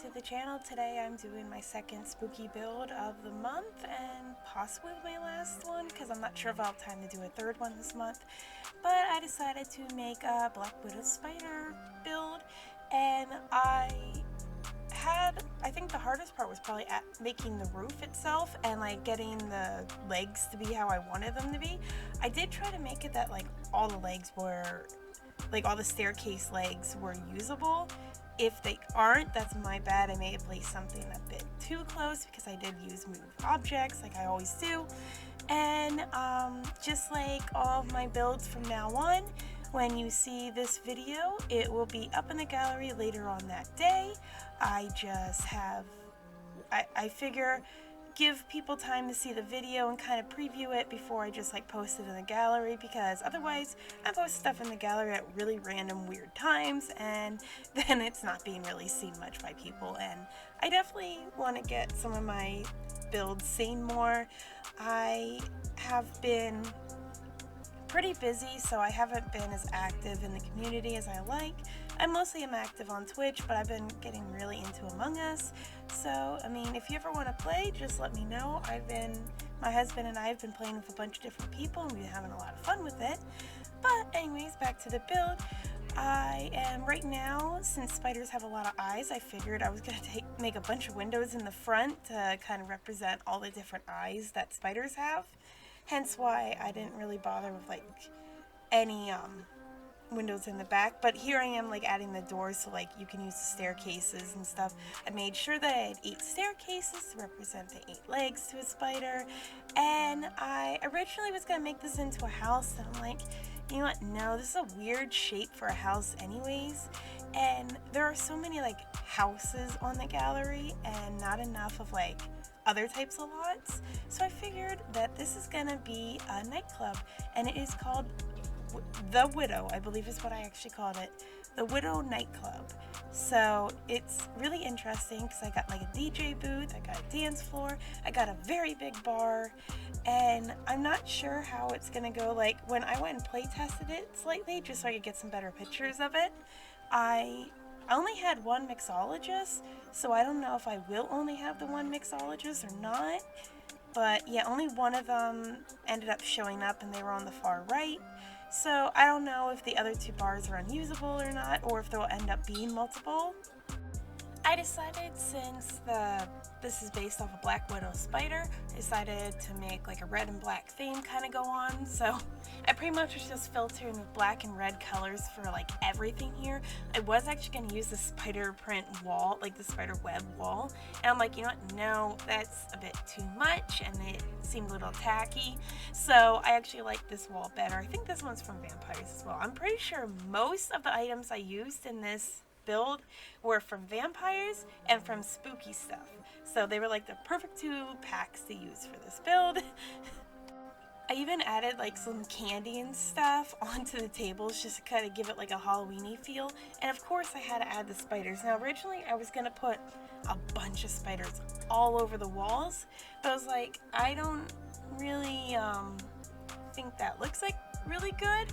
to the channel. Today I'm doing my second spooky build of the month and possibly my last one because I'm not sure if I'll have time to do a third one this month. But I decided to make a Black Widow spider build, and I think the hardest part was probably at making the roof itself and like getting the legs to be how I wanted them to be. I did try to make it that like all the legs were, like all the staircase legs were usable. If they aren't, that's my bad. I may have placed something a bit too close because I did use move objects like I always do. And just like all of my builds from now on, when you see this video, it will be up in the gallery later on that day. I figure give people time to see the video and kind of preview it before I just like post it in the gallery, because otherwise I post stuff in the gallery at really random weird times and then it's not being really seen much by people, and I definitely want to get some of my builds seen more. I have been pretty busy, so I haven't been as active in the community as I like. I mostly am active on Twitch, but I've been getting really into Among Us. So, I mean, if you ever want to play, just let me know. My husband and I have been playing with a bunch of different people, and we've been having a lot of fun with it. But anyways, back to the build. I am right now, since spiders have a lot of eyes, I figured I was going to make a bunch of windows in the front to kind of represent all the different eyes that spiders have. Hence why I didn't really bother with like any windows in the back, but here I am like adding the doors so like you can use the staircases and stuff. I made sure that I had 8 staircases to represent the 8 legs to a spider, and I originally was going to make this into a house, and I'm like, you know what, no, this is a weird shape for a house anyways, and there are so many like houses on the gallery and not enough of like other types of lots, so I figured that this is gonna be a nightclub, and it is called The Widow, I believe is what I actually called it, The Widow Nightclub. So it's really interesting because I got like a DJ booth, I got a dance floor, I got a very big bar, and I'm not sure how it's gonna go. Like when I went and play tested it slightly just so I could get some better pictures of it, I only had one mixologist, so I don't know if I will only have the one mixologist or not. But yeah, only one of them ended up showing up, and they were on the far right. So I don't know if the other 2 bars are unusable or not, or if they'll end up being multiple. I decided, since this is based off a Black Widow spider, I decided to make like a red and black theme kind of go on. So I pretty much was just filtering with black and red colors for like everything here. I was actually going to use the spider print wall, like the spider web wall, and I'm like, you know what, no, that's a bit too much and it seemed a little tacky. So I actually like this wall better. I think this one's from Vampires as well. I'm pretty sure most of the items I used in this build were from vampires and from spooky stuff, so they were like the perfect 2 packs to use for this build. I even added like some candy and stuff onto the tables just to kind of give it like a Halloween-y feel, and of course I had to add the spiders. Now originally I was gonna put a bunch of spiders all over the walls, but I was like, I don't really think that looks like really good.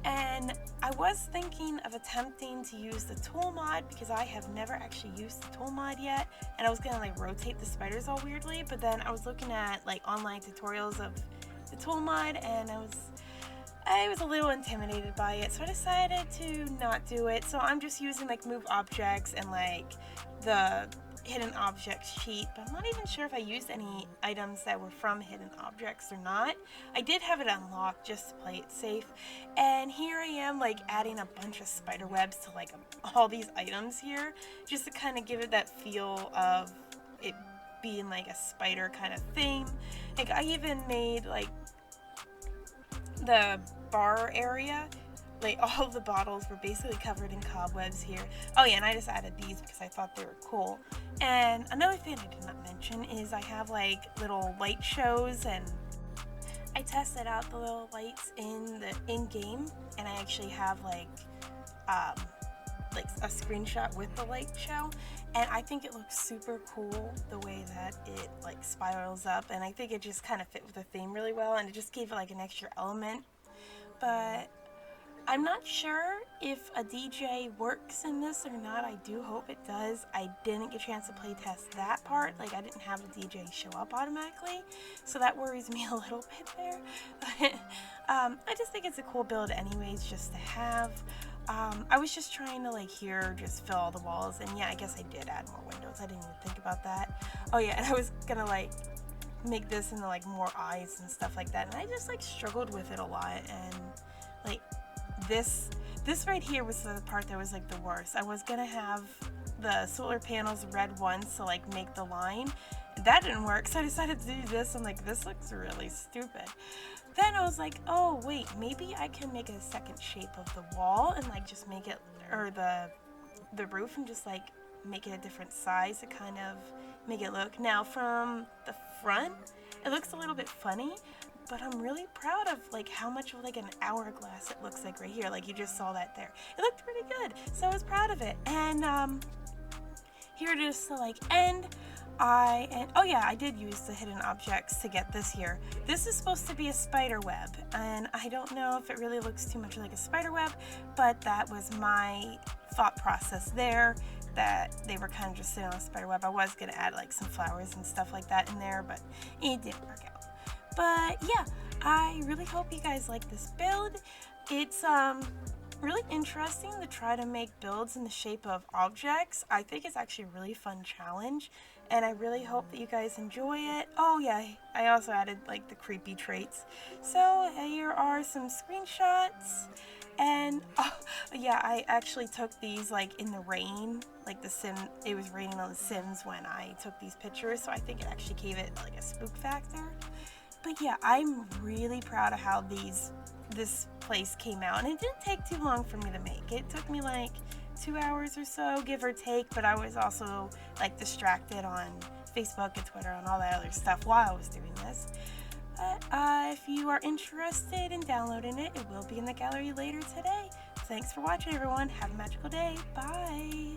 And I was thinking of attempting to use the tool mod because I have never actually used the tool mod yet, and I was gonna like rotate the spiders all weirdly, but then I was looking at like online tutorials of the tool mod and I was a little intimidated by it, so I decided to not do it. So I'm just using like move objects and like the hidden objects sheet, but I'm not even sure if I used any items that were from hidden objects or not. I did have it unlocked just to play it safe, and here I am like adding a bunch of spider webs to like all these items here just to kind of give it that feel of it being like a spider kind of thing. Like I even made like the bar area, like all of the bottles were basically covered in cobwebs here. Oh yeah, and I just added these because I thought they were cool. And another thing I did not mention is I have like little light shows, and I tested out the little lights in the in-game, and I actually have like a screenshot with the light show, and I think it looks super cool the way that it like spirals up, and I think it just kind of fit with the theme really well, and it just gave it like an extra element. But I'm not sure if a DJ works in this or not. I do hope it does. I didn't get a chance to play test that part. Like, I didn't have a DJ show up automatically, so that worries me a little bit there. But I just think it's a cool build anyways, just to have. I was just trying to like here just fill all the walls, and yeah, I guess I did add more windows. I didn't even think about that. Oh yeah, and I was gonna like make this into like more eyes and stuff like that, and I just like struggled with it a lot. And like this right here was the part that was like the worst. I was gonna have the solar panels red ones to like make the line. That didn't work, so I decided to do this. I'm like, this looks really stupid. Then I was like, oh wait, maybe I can make a second shape of the wall and like just make it, or the roof, and just like make it a different size to kind of make it look. Now from the front, it looks a little bit funny, but I'm really proud of like how much of like an hourglass it looks like right here. Like you just saw that there. It looked pretty good, so I was proud of it. And here it is to like end. Oh yeah, I did use the hidden objects to get this here. This is supposed to be a spider web, and I don't know if it really looks too much like a spider web, but that was my thought process there, that they were kind of just sitting on a spider web. I was gonna add like some flowers and stuff like that in there, but it didn't work out. But yeah, I really hope you guys like this build. It's really interesting to try to make builds in the shape of objects. I think it's actually a really fun challenge, and I really hope that you guys enjoy it. Oh yeah, I also added like the creepy traits. So here are some screenshots, and oh yeah, I actually took these like in the rain, like it was raining on The Sims when I took these pictures, so I think it actually gave it like a spook factor. But yeah, I'm really proud of how this place came out, and it didn't take too long for me to make. It took me like 2 hours or so, give or take, but I was also like distracted on Facebook and Twitter and all that other stuff while I was doing this. But if you are interested in downloading it, it will be in the gallery later today. Thanks for watching, everyone. Have a magical day. Bye.